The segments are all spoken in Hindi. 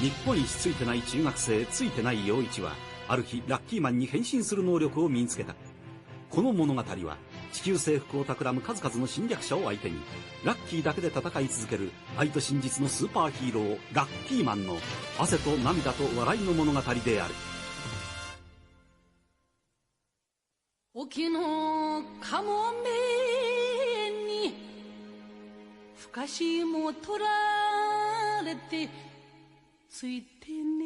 日本一ついてない中学生ついてない陽一はある日ラッキーマンに変身する能力を身につけた。この物語は地球征服を企む数々の侵略者を相手にラッキーだけで戦い続ける愛と真実のスーパーヒーローラッキーマンの汗と涙と笑いの物語である。沖のかもめにふかしも取られてついてね。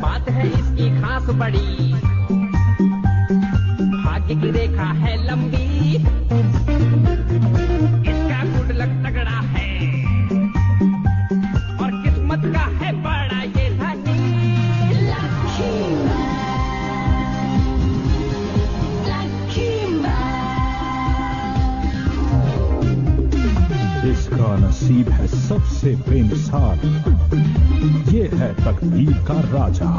बात है इसकी खास बड़ी, भाग्य की रेखा है लंबी, इसका गुड लक तगड़ा है और किस्मत का है बड़ा ये धनी। इसका नसीब है सबसे बेमिसाल, ये है तकदीर का राजा।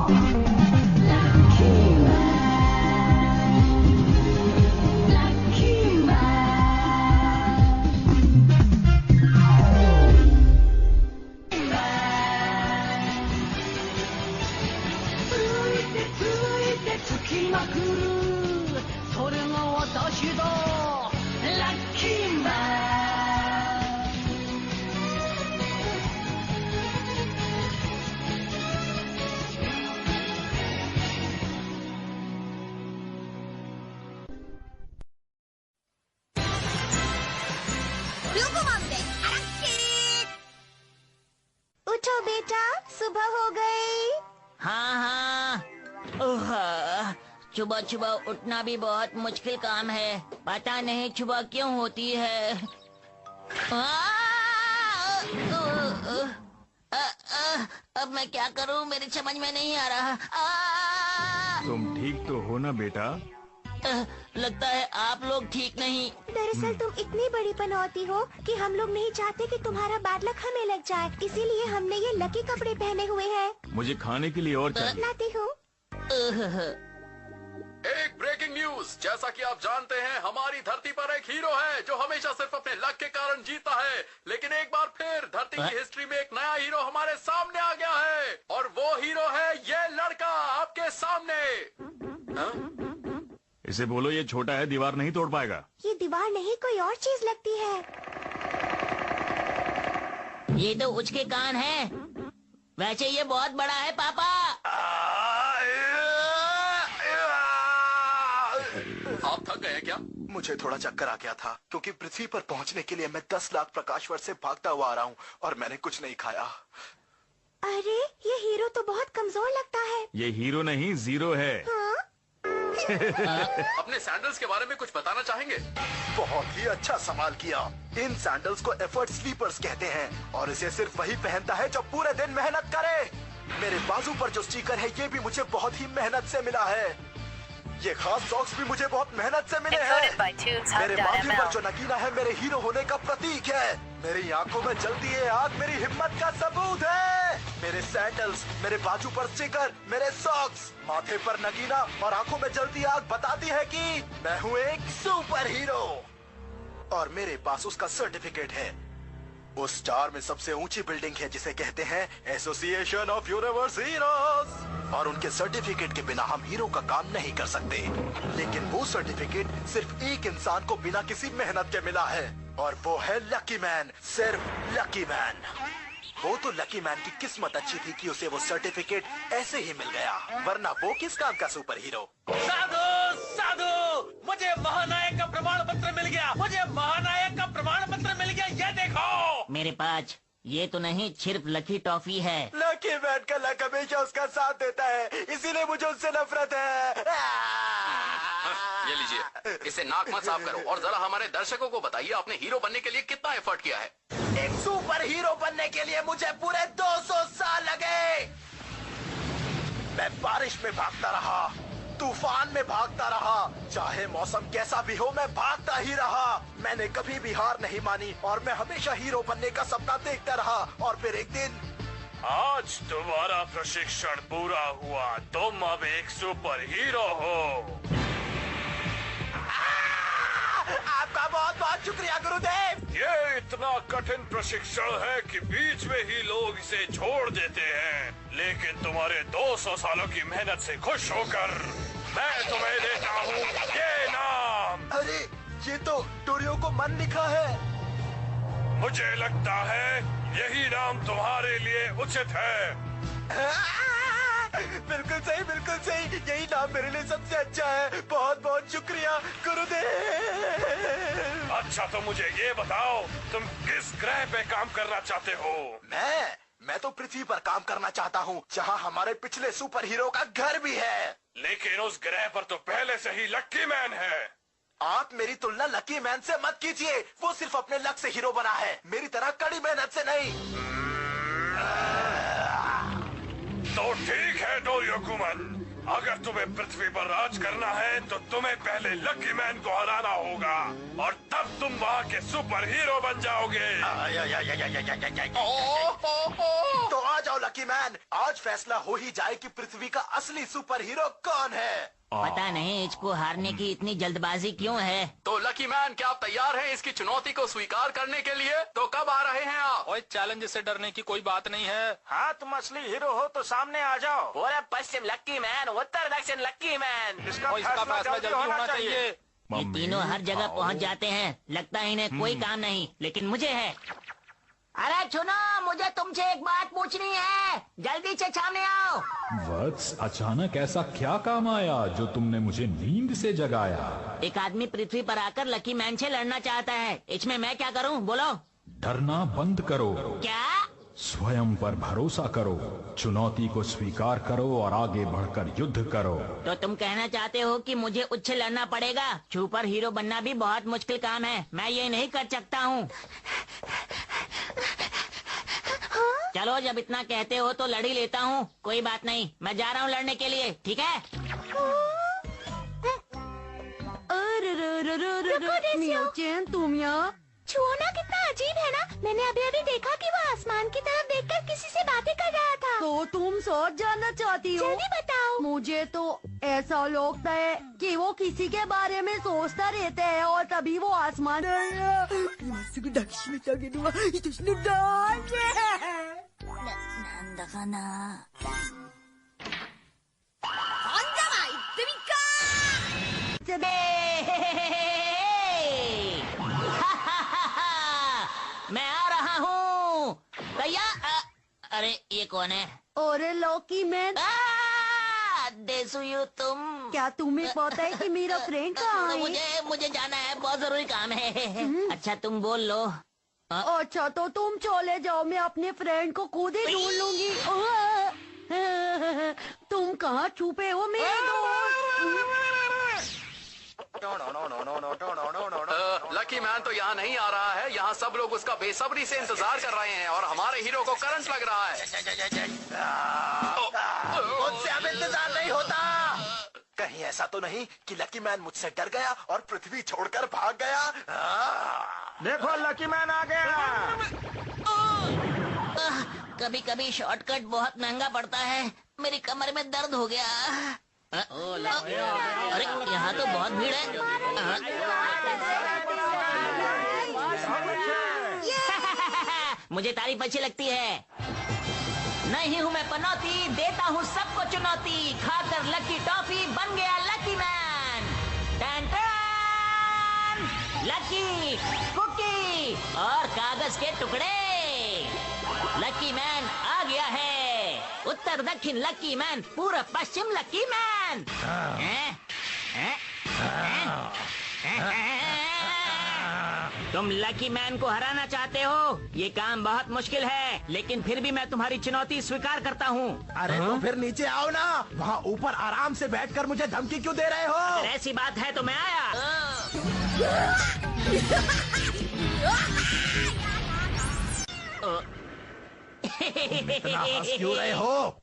उठो बेटा, सुबह हो गई। हाँ हाँ। ओह, सुबह सुबह उठना भी बहुत मुश्किल काम है। पता नहीं सुबह क्यों होती है। अब मैं क्या करूं, मेरी समझ में नहीं आ रहा। तुम ठीक तो हो ना बेटा? लगता है आप लोग ठीक नहीं। दरअसल तुम इतनी बड़ी पनौती हो कि हम लोग नहीं चाहते कि तुम्हारा बैड लक हमें लग जाए, इसीलिए हमने ये लकी कपड़े पहने हुए हैं। मुझे खाने के लिए और चाहिए। लाती हूँ। एक ब्रेकिंग न्यूज, जैसा कि आप जानते हैं हमारी धरती पर एक हीरो है जो हमेशा सिर्फ अपने लक के कारण जीता है, लेकिन एक बार फिर धरती की हिस्ट्री में एक नया हीरो हमारे सामने आ गया है और वो हीरो है ये लड़का आपके सामने। इसे बोलो ये छोटा है, दीवार नहीं तोड़ पाएगा। ये दीवार नहीं कोई और चीज लगती है। ये तो उसके कान है। वैसे ये बहुत बड़ा है पापा। आप थक गए क्या? मुझे थोड़ा चक्कर आ गया था क्योंकि पृथ्वी पर पहुंचने के लिए मैं 10 लाख प्रकाश वर्ष से भागता हुआ आ रहा हूँ और मैंने कुछ नहीं खाया। अरे ये हीरो तो बहुत कमजोर लगता है। ये हीरो नहीं, जीरो है। हाँ? अपने सैंडल्स के बारे में कुछ बताना चाहेंगे? बहुत ही अच्छा सवाल किया। इन सैंडल्स को एफर्ट स्लीपर्स कहते हैं और इसे सिर्फ वही पहनता है जो पूरे दिन मेहनत करे। मेरे बाजू पर जो स्टिकर है ये भी मुझे बहुत ही मेहनत से मिला है। ये खास सॉक्स भी मुझे बहुत मेहनत से मिले हैं। मेरे माथे पर जो नगीना है मेरे हीरो होने का प्रतीक है। मेरी आंखों में जलती है आग मेरी हिम्मत का सबूत है। मेरे सैंडल्स, मेरे बाजू पर स्टिकर, मेरे सॉक्स, माथे पर नगीना और आंखों में जलती आग बताती है कि मैं हूँ एक सुपर हीरो। और मेरे पास उसका सर्टिफिकेट है। उस स्टार में सबसे ऊंची बिल्डिंग है जिसे कहते हैं एसोसिएशन ऑफ यूनिवर्स हीरोज और उनके सर्टिफिकेट के बिना हम हीरो का काम नहीं कर सकते। लेकिन वो सर्टिफिकेट सिर्फ एक इंसान को बिना किसी मेहनत के मिला है और वो है लकी मैन, सिर्फ लकी मैन। वो तो लकी मैन की किस्मत अच्छी थी कि उसे वो सर्टिफिकेट ऐसे ही मिल गया, वरना वो किस काम का सुपर हीरो। साधु साधु, मुझे महानायक का प्रमाण पत्र मिल गया। मुझे महानायक का प्रमाण पत्र मिल गया, ये देखो। मेरे पास ये तो नहीं, सिर्फ लकी टॉफी है। लकी मैन का लक हमेशा उसका साथ देता है, इसीलिए मुझे उससे नफरत है। ये लीजिए, इसे नाक मत साफ करो और जरा हमारे दर्शकों को बताइए आपने हीरो बनने के लिए कितना एफर्ट किया है। एक सुपर हीरो बनने के लिए मुझे पूरे 200 साल लगे। मैं बारिश में भागता रहा, तूफान में भागता रहा, चाहे मौसम कैसा भी हो मैं भागता ही रहा। मैंने कभी भी हार नहीं मानी और मैं हमेशा हीरो बनने का सपना देखता रहा। और फिर एक दिन आज तुम्हारा प्रशिक्षण पूरा हुआ, तुम अब एक सुपर हीरो हो। आपका बहुत बहुत शुक्रिया गुरुदेव। ये इतना कठिन प्रशिक्षण है कि बीच में ही लोग इसे छोड़ देते हैं, लेकिन तुम्हारे 200 सालों की मेहनत से खुश होकर मैं तुम्हें देता हूँ ये नाम। अरे ये तो डोरियो को मन लिखा है। मुझे लगता है यही नाम तुम्हारे लिए उचित है। बिल्कुल सही, बिल्कुल सही। यही नाम मेरे लिए सबसे अच्छा है। बहुत बहुत शुक्रिया गुरुदेव। अच्छा तो मुझे ये बताओ, तुम किस ग्रह पे काम करना चाहते हो? मैं तो पृथ्वी पर काम करना चाहता हूँ, जहाँ हमारे पिछले सुपर हीरो का घर भी है। लेकिन उस ग्रह पर तो पहले से ही लक्की मैन है। आप मेरी तुलना लकी मैन से मत कीजिए। वो सिर्फ अपने लक से हीरो बना है, मेरी तरह कड़ी मेहनत से नहीं। तो ठीक है डोरियोकुमन, अगर तुम्हें पृथ्वी पर राज करना है तो तुम्हें पहले लकी मैन को हराना होगा और तब तुम वहाँ के सुपर हीरो बन जाओगे। तो आ जाओ लकी मैन, आज फैसला हो ही जाए कि पृथ्वी का असली सुपर हीरो कौन है। पता नहीं इसको हारने की इतनी जल्दबाजी क्यों है। तो लकी मैन, क्या आप तैयार हैं इसकी चुनौती को स्वीकार करने के लिए? तो कब आ रहे हैं आप? ओए चैलेंज से डरने की कोई बात नहीं है। हाँ, तुम असली हीरो हो तो सामने आ जाओ। पूर्व पश्चिम लक्की मैन, उत्तर दक्षिण लक्की मैन। इसका फैसला जल्दी होना चाहिए। ये तीनों हर जगह पहुंच जाते हैं, लगता है इन्हें कोई काम नहीं, लेकिन मुझे है। अरे सुनो, मुझे तुमसे एक बात पूछनी है, जल्दी से सामने आओ। वत्स, अचानक ऐसा क्या काम आया जो तुमने मुझे नींद से जगाया? एक आदमी पृथ्वी पर आकर लकी मैन से लड़ना चाहता है, इसमें मैं क्या करूं बोलो? डरना बंद करो। क्या? स्वयं पर भरोसा करो, चुनौती को स्वीकार करो और आगे बढ़कर युद्ध करो। तो तुम कहना चाहते हो कि मुझे उससे लड़ना पड़ेगा? सुपर हीरो बनना भी बहुत मुश्किल काम है, मैं ये नहीं कर सकता हूँ। चलो जब इतना कहते हो तो लड़ ही लेता हूँ, कोई बात नहीं, मैं जा रहा हूँ लड़ने के लिए, ठीक है? तुम यहाँ छुओना कितना अजीब है ना। मैंने अभी अभी देखा कि वो आसमान की तरफ देखकर किसी से बातें कर रहा था। तो तुम सोच जानना चाहती हो? जल्दी बताओ। मुझे तो ऐसा लगता है कि वो किसी के बारे में सोचता रहता है और तभी वो आसमान मैं आ रहा हूँ। अरे ये कौन है? अरे लॉकी मैन, देसुयु तुम। क्या तुम्हें पता है कि मेरा फ्रेंड कहाँ है? मुझे जाना है, बहुत जरूरी काम है। अच्छा तुम बोल लो। अच्छा तो तुम चले जाओ, मैं अपने फ्रेंड को खुद ही ढूंढ लूंगी। तुम कहाँ छुपे हो मेरे दोस्त? लकी मैन तो यहाँ नहीं आ रहा है, यहाँ सब लोग उसका बेसब्री से इंतजार कर रहे हैं और हमारे हीरो को करंट लग रहा है। मुझसे अब इंतजार नहीं होता। कहीं ऐसा तो नहीं कि लकी मैन मुझसे डर गया और पृथ्वी छोड़कर भाग गया। देखो लकी मैन आ गया। कभी कभी शॉर्टकट बहुत महंगा पड़ता है, मेरी कमर में दर्द हो गया। अरे यहाँ तो बहुत भीड़ है। मुझे तारीफ अच्छी लगती है। नहीं हूँ मैं पनौती, देता हूँ सबको चुनौती, खाकर लकी टॉफी बन गया लकी मैन। टन टन, लकी कुकी और कागज के टुकड़े। लकी मैन आ गया है। उत्तर दक्षिण लकी मैन, पूर्व पश्चिम लकी मैन। तुम लकी मैन को हराना चाहते हो? ये काम बहुत मुश्किल है, लेकिन फिर भी मैं तुम्हारी चुनौती स्वीकार करता हूँ। अरे तो फिर नीचे आओ ना, वहाँ ऊपर आराम से बैठकर मुझे धमकी क्यों दे रहे हो? अगर ऐसी बात है तो मैं आया। इतना हंस क्यों रहे हो?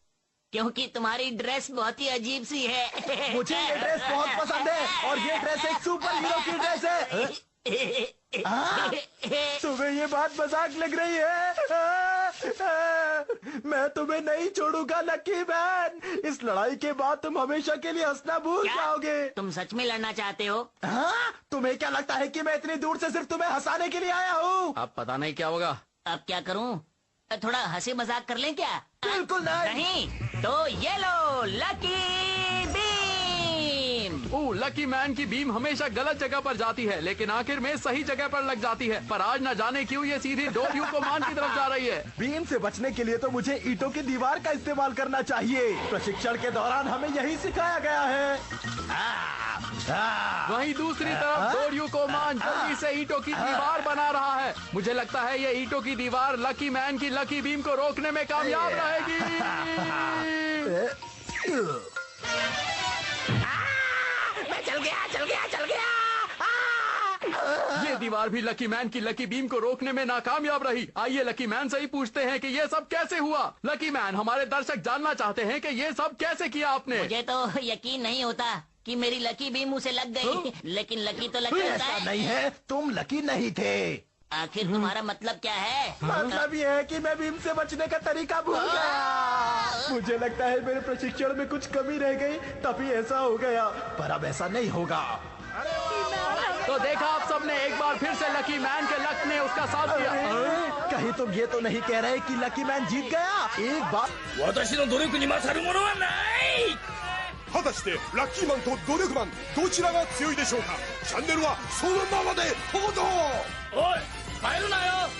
क्योंकि तुम्हारी ड्रेस बहुत ही अजीब सी है। मुझे ये ड्रेस बहुत पसंद है और ये ड्रेस एक सुपर हीरो की ड्रेस है। तुम्हें ये बात मजाक लग रही है? मैं तुम्हें नहीं छोड़ूंगा लकी मैन। इस लड़ाई के बाद तुम हमेशा के लिए हंसना भूल जाओगे। तुम सच में लड़ना चाहते हो? हाँ? तुम्हें क्या लगता है कि मैं इतनी दूर से सिर्फ तुम्हें हंसाने के लिए आया हूँ? अब पता नहीं क्या होगा। अब क्या करूं? थोड़ा हंसी मजाक कर लें क्या? बिल्कुल नहीं। तो ये लो लकी बीम। ओह, लकी मैन की बीम हमेशा गलत जगह पर जाती है, लेकिन आखिर में सही जगह पर लग जाती है। पर आज न जाने क्यों ये सीधी डोरयुकोमान की तरफ जा रही है। बीम से बचने के लिए तो मुझे ईंटों की दीवार का इस्तेमाल करना चाहिए। प्रशिक्षण के दौरान हमें यही सिखाया गया है। वहीं दूसरी तरफ डोरयुकोमान जल्दी से ईंटों की दीवार बना रहा है। मुझे लगता है ये ईंटों की दीवार लकी मैन की लकी बीम को रोकने में कामयाब रहेगी। चल गया। ये दीवार भी लकी मैन की लकी बीम को रोकने में नाकामयाब रही। आइए लकी मैन से ही पूछते हैं कि ये सब कैसे हुआ। लकी मैन, हमारे दर्शक जानना चाहते हैं कि ये सब कैसे किया आपने। मुझे तो यकीन नहीं होता कि मेरी लकी बीम मुझे लग गई। लेकिन लकी तो लकी होता ऐसा है। नहीं है, तुम लकी नहीं थे। आखिर तुम्हारा मतलब क्या है? मतलब ये है कि मैं बीम से बचने का तरीका भूल गया। मुझे लगता है मेरे प्रशिक्षण में कुछ कमी रह गई, तभी ऐसा हो गया। पर अब ऐसा नहीं होगा। तो देखा आप सबने, एक बार फिर से लकी मैन के लक ने उसका साथ दिया। कहीं तुम ये तो नहीं कह रहे कि लकी मैन जीत गया? एक बार 私の努力に勝るものはない。果たしてラッキーマンと努力マンどちらが強いでしょうか。チャンネルはそのままで報道。おい、帰るなよ。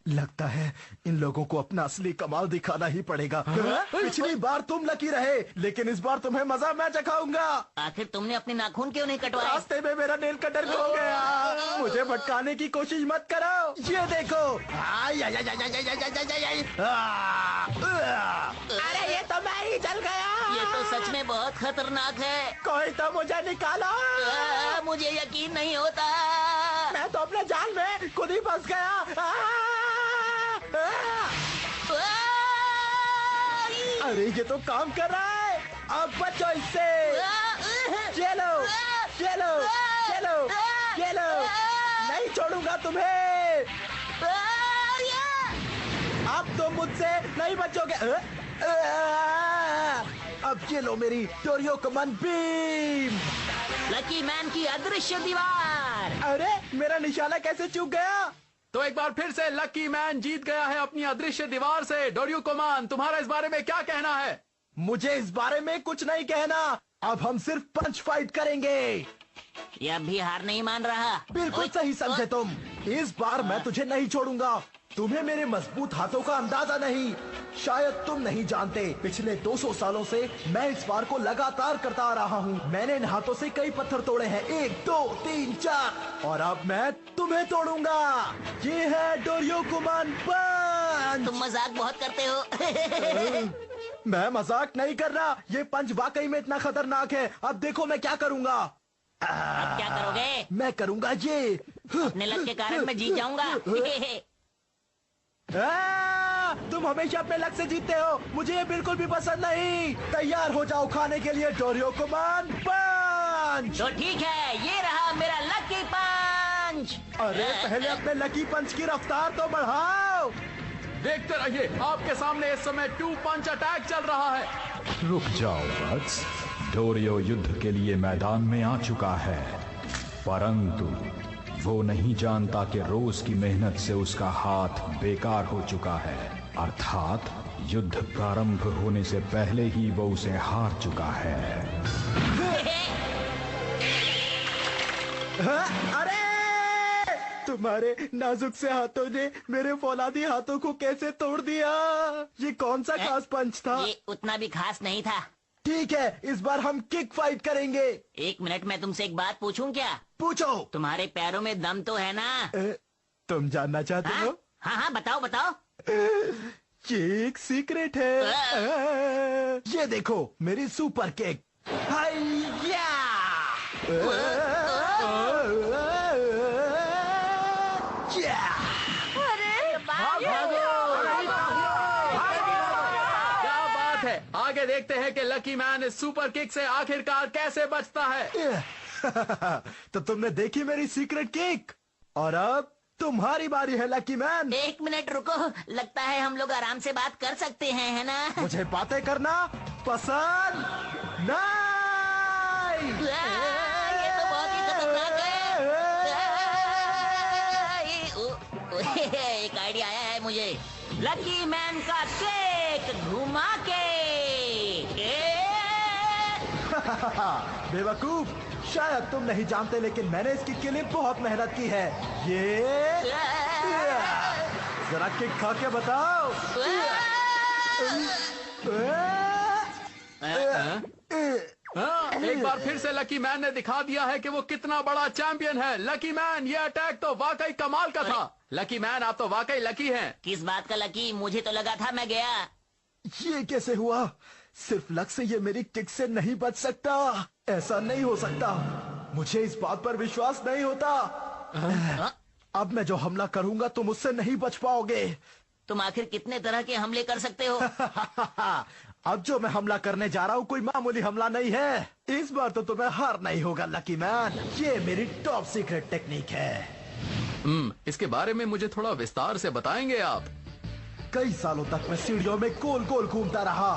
लगता है इन लोगों को अपना असली कमाल दिखाना ही पड़ेगा। पिछली बार तुम लकी रहे, लेकिन इस बार तुम्हें मजा मैं चखाऊंगा। आखिर तुमने अपने नाखून क्यों नहीं कटवाए? रास्ते में मेरा नेल कटर खो गया। मुझे भटकाने की कोशिश मत करो। ये देखो। अरे ये तो मैं ही जल गया। ये तो सच में बहुत खतरनाक है। कोई तो मुझे निकालो। मुझे यकीन नहीं होता। मैं तो अपने जाल में खुद ही फंस गया। अरे ये तो काम कर रहा है। अब बचो इससे। चलो चलो चलो चलो, नहीं छोड़ूंगा तुम्हें। अब तो मुझसे नहीं बचोगे। अब ये लो मेरी डोरयुकोमान बीम। लकी मैन की अदृश्य दीवार। अरे मेरा निशाना कैसे चूक गया? तो एक बार फिर से लकी मैन जीत गया है अपनी अदृश्य दीवार से। डोरयुकोमान, तुम्हारा इस बारे में क्या कहना है? मुझे इस बारे में कुछ नहीं कहना। अब हम सिर्फ पंच फाइट करेंगे। ये अब भी हार नहीं मान रहा। बिल्कुल सही समझे तुम। इस बार मैं तुझे नहीं छोड़ूंगा। तुम्हें मेरे मजबूत हाथों का अंदाजा नहीं। शायद तुम नहीं जानते, पिछले 200 सालों से मैं इस वार को लगातार करता आ रहा हूँ। मैंने इन हाथों से कई पत्थर तोड़े हैं, 1 2 3 4, और अब मैं तुम्हें तोड़ूंगा। ये है डोरयुकोमान पंच। तुम मजाक बहुत करते हो। मैं मजाक नहीं कर रहा। ये पंच वाकई में इतना खतरनाक है। अब देखो मैं क्या करूँगा। अब क्या करोगे? मैं करूँगा ये। अपने लक के कारण मैं जीत जाऊंगा। तुम हमेशा अपने लक से जीतते हो। मुझे ये बिल्कुल भी पसंद नहीं। तैयार हो जाओ खाने के लिए डोरयुकोमान पंच। तो ठीक है, ये रहा मेरा लकी पंच। अरे पहले अपने लकी पंच की रफ्तार तो बढ़ाओ। देखते रहिए, आपके सामने इस समय 2 पंच अटैक चल रहा है। रुक जाओ वत्स, डोरियो युद्ध के लिए मैदान में आ चुका है, परंतु वो नहीं जानता कि रोज की मेहनत से उसका हाथ बेकार हो चुका है। अर्थात युद्ध प्रारंभ होने से पहले ही वो उसे हार चुका है। अरे तुम्हारे नाजुक से हाथों ने मेरे फौलादी हाथों को कैसे तोड़ दिया? ये कौन सा खास पंच था? ये उतना भी खास नहीं था। ठीक है, इस बार हम किक फाइट करेंगे। 1 मिनट में तुमसे एक बात पूछूं क्या? पूछो। तुम्हारे पैरों में दम तो है ना? तुम जानना चाहते हो? हाँ हाँ, बताओ बताओ। ये एक सीक्रेट है। ये देखो मेरी सुपर किक। हाइया! आगे देखते हैं कि लकी मैन इस सुपर किक से आखिरकार कैसे बचता है। तो तुमने देखी मेरी सीक्रेट किक, और अब तुम्हारी बारी है लकी मैन। 1 मिनट रुको, लगता है हम लोग आराम से बात कर सकते हैं, है ना? मुझे बातें करना पसंद नहीं। ये तो बहुत ही खतरनाक है। एक आइडिया आया है मुझे। लकी मैन का केक घुमा के। बेवकूफ, शायद तुम नहीं जानते, लेकिन मैंने इसकी के लिए बहुत मेहनत की है। ये जरा केक खा के बताओ। एक बार फिर से लकी मैन ने दिखा दिया है कि वो कितना बड़ा चैंपियन है। लकी मैन, ये अटैक तो वाकई कमाल का था। लकी मैन, आप तो वाकई लकी हैं। किस बात का लकी? मुझे तो लगा था मैं गया। ये कैसे हुआ? सिर्फ लक से ये मेरी किक से नहीं बच सकता। ऐसा नहीं हो सकता। मुझे इस बात पर विश्वास नहीं होता। अब मैं जो हमला करूंगा तुम उससे नहीं बच पाओगे। तुम आखिर कितने तरह के हमले कर सकते हो? अब जो मैं हमला करने जा रहा हूँ कोई मामूली हमला नहीं है। इस बार तो तुम्हें हार नहीं होगा लकी मैन। ये मेरी टॉप सीक्रेट टेक्निक है। इसके बारे में मुझे थोड़ा विस्तार से बताएंगे आप? कई सालों तक मैं सीढ़ियों में गोल गोल घूमता रहा।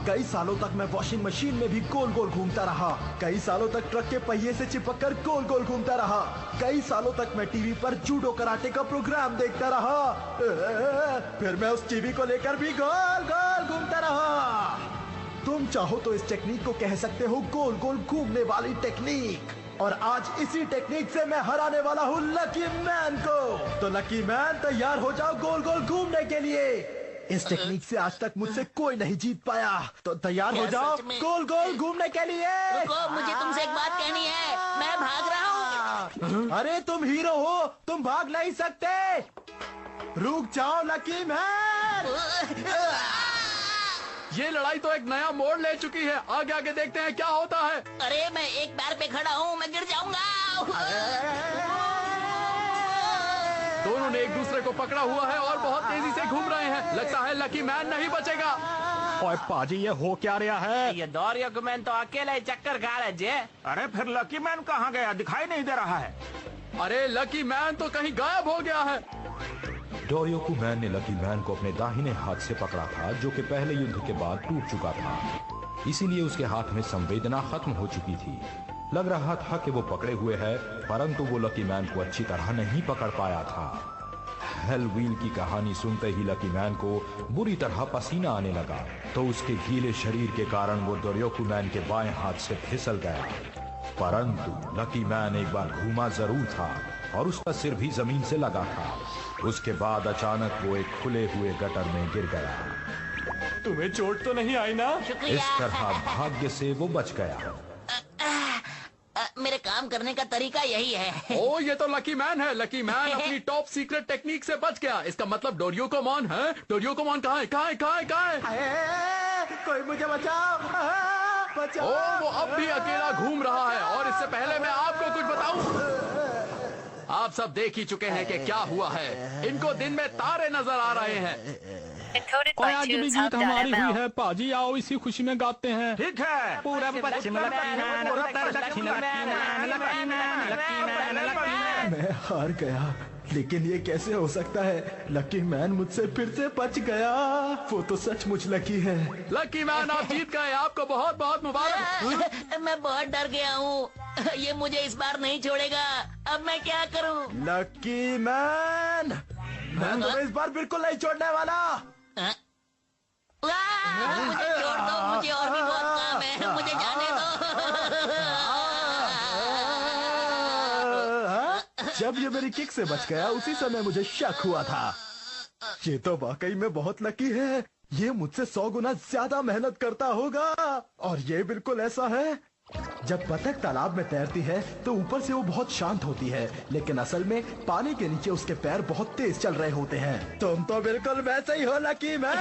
कई सालों तक मैं वॉशिंग मशीन में भी गोल गोल घूमता रहा। कई सालों तक ट्रक के पहिए से चिपक कर गोल गोल घूमता रहा। कई सालों तक मैं टीवी पर जूडो कराटे का प्रोग्राम देखता रहा। फिर मैं उस टीवी को लेकर भी गोल गोल घूमता रहा। तुम चाहो तो इस टेक्निक को कह सकते हो गोल गोल घूमने वाली टेक्निक। और आज इसी टेक्निक से मैं हराने वाला हूँ लकी मैन को। तो लकी मैन, तैयार हो जाओ गोल गोल घूमने के लिए। इस टेक्निक से आज तक मुझसे कोई नहीं जीत पाया। तो तैयार हो जाओ गोल गोल घूमने के लिए। रुको, मुझे तुमसे एक बात कहनी है। मैं भाग रहा हूँ। अरे तुम हीरो हो, तुम भाग नहीं सकते। रुक जाओ लकी मैन। ये लड़ाई तो एक नया मोड़ ले चुकी है। आगे आगे देखते हैं क्या होता है। अरे मैं एक पैर पे खड़ा हूँ, मैं गिर जाऊंगा। दोनों ने एक दूसरे को पकड़ा हुआ है और बहुत तेजी से घूम रहे हैं। लगता है लकी मैन नहीं बचेगा। ओए पाजी, ये हो क्या रहा है? ये दौरिया मैन तो अकेला ही चक्कर खा रहा है जे। अरे फिर लकी मैन कहाँ गया? दिखाई नहीं दे रहा है। अरे लकी मैन तो कहीं गायब हो गया है। डोरियोकू मैन ने लकी मैन को अपने दाहिने हाथ से पकड़ा था, जो कि पहले युद्ध के बाद टूट चुका था। इसीलिए उसके हाथ में संवेदना खत्म हो चुकी थी। लग रहा था कि वो पकड़े हुए है, परंतु वो लकी मैन को अच्छी तरह नहीं पकड़ पाया था। हेल व्हील की कहानी सुनते ही लकी मैन को बुरी तरह पसीना आने लगा। तो उसके गीले शरीर के कारण वो डोरियोकू मैन के बाएं हाथ से फिसल गया। परंतु लकी मैन एक बार घूमा जरूर था और उसका सिर भी जमीन से लगा था। उसके बाद अचानक वो एक खुले हुए गटर में गिर गया। तुम्हें चोट तो नहीं आई ना? इस तरह भाग्य से वो बच गया। मेरे काम करने का तरीका यही है। ओ, ये तो लकी मैन है। लकी मैन अपनी टॉप सीक्रेट टेक्निक से बच गया। इसका मतलब डोरियोकोमॉन है। डोरियोकोमॉन कहाँ है? कहाँ है? कहाँ है? कहाँ है? कोई मुझे बचाओ, बचाओ। ओ, वो अब भी अकेला घूम रहा है। और इससे पहले मैं आपको कुछ बताऊं, आप सब देख ही चुके हैं कि क्या हुआ है। इनको दिन में तारे नजर आ रहे हैं। और आज भी जीत हमारी हुई है पाजी। आओ इसी खुशी में गाते हैं। ठीक है। पूरा मैं हार गया, लेकिन ये कैसे हो सकता है? लकी मैन मुझसे फिर से बच गया। वो तो सचमुच लकी है। लकी मैन, आप जीत गए। आपको बहुत बहुत मुबारक। मैं बहुत डर गया हूँ। ये मुझे इस बार नहीं छोड़ेगा। अब मैं क्या करूँ? लकी मैन, मैं तुम्हें इस बार बिल्कुल नहीं छोड़ने वाला। मुझे छोड़ दो, मुझे और भी बहुत काम है। मुझे जाने दो। जब ये मेरी किक से बच गया, उसी समय मुझे शक हुआ था। ये तो वाकई में बहुत लकी है। ये मुझसे 100 गुना ज्यादा मेहनत करता होगा। और ये बिल्कुल ऐसा है, जब बतख तालाब में तैरती है तो ऊपर से वो बहुत शांत होती है, लेकिन असल में पानी के नीचे उसके पैर बहुत तेज चल रहे होते हैं। तुम तो बिल्कुल वैसे ही हो लकी मैन।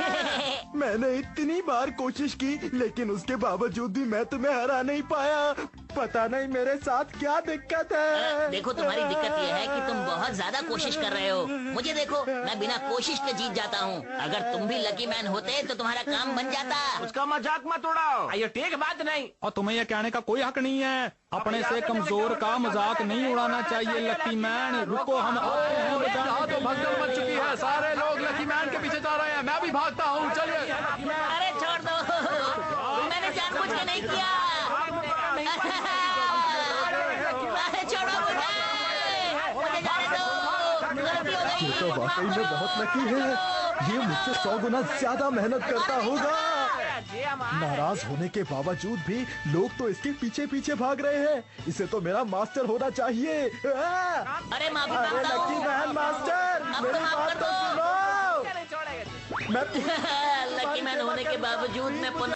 मैंने इतनी बार कोशिश की, लेकिन उसके बावजूद भी मैं तुम्हें हरा नहीं पाया। पता नहीं मेरे साथ क्या दिक्कत है। देखो तुम्हारी दिक्कत यह है कि तुम बहुत ज्यादा कोशिश कर रहे हो। मुझे देखो, मैं बिना कोशिश के जीत जाता हूँ। अगर तुम भी लकी मैन होते तो तुम्हारा काम बन जाता। उसका मजाक मत उड़ाओ, ये ठीक बात नहीं। और तुम्हें ये कहने का कोई हक नहीं है। अपने से कमजोर का मजाक नहीं उड़ाना चाहिए लकी मैन। रुको, हम आते हैं। तो भगदड़ मच चुकी है, सारे लोग लकी मैन के पीछे जा रहे हैं। मैं भी भागता हूँ, चलिए। अरे छोड़ दो, मैंने जानबूझ के नहीं किया। अरे छोड़ो मुझे जाने दो, गलती हो गई। ये तो वाकई में बहुत लकी है। ये मुझसे 100 गुना ज्यादा मेहनत करता होगा। नाराज होने के बावजूद भी लोग तो इसके पीछे पीछे भाग रहे हैं। इसे तो मेरा मास्टर होना चाहिए। अरे माफी मांगता हूँ। लकी मैन मास्टर, मेरी बात तो सुनो। मैं लकी मैन होने के बावजूद मैं पुनः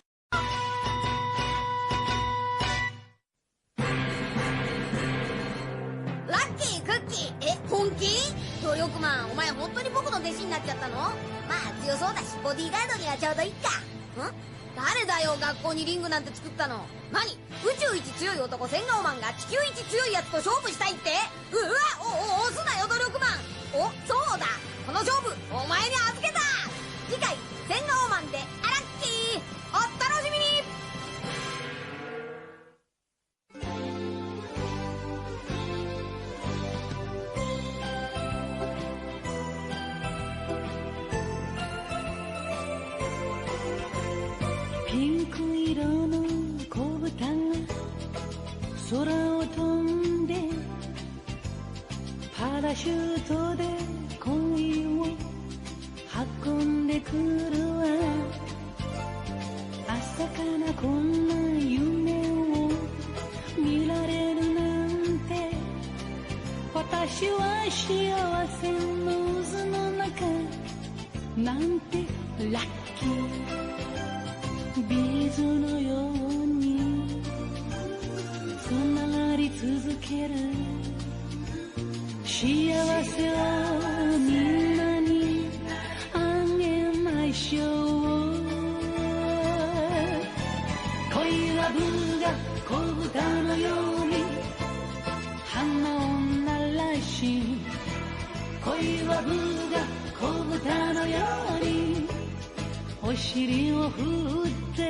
ラッキークッキー、本気？努力マン、お前本当に僕の弟子になっちゃったの？まあ強そうだしボディーガードにはちょうどいいか。誰だよ学校にリングなんて作ったの？何？宇宙一強い男千顔マンが地球一強いやつと勝負したいって？うわ、押すなよ努力マン。お、そうだ、この勝負お前に預けた。次回千顔マンでラッキー、お楽しみに。ピンク色の子豚が空を飛んでパラシュートで恋を運んでくるわ。朝からこんな夢を見られるなんて、私は幸せの渦の中なんてラッキー。ビーズのようにつながり続ける。幸せをみんなにあげましょう。恋はブが子豚のように花を鳴らし、恋はブが子豚のようにお尻を振って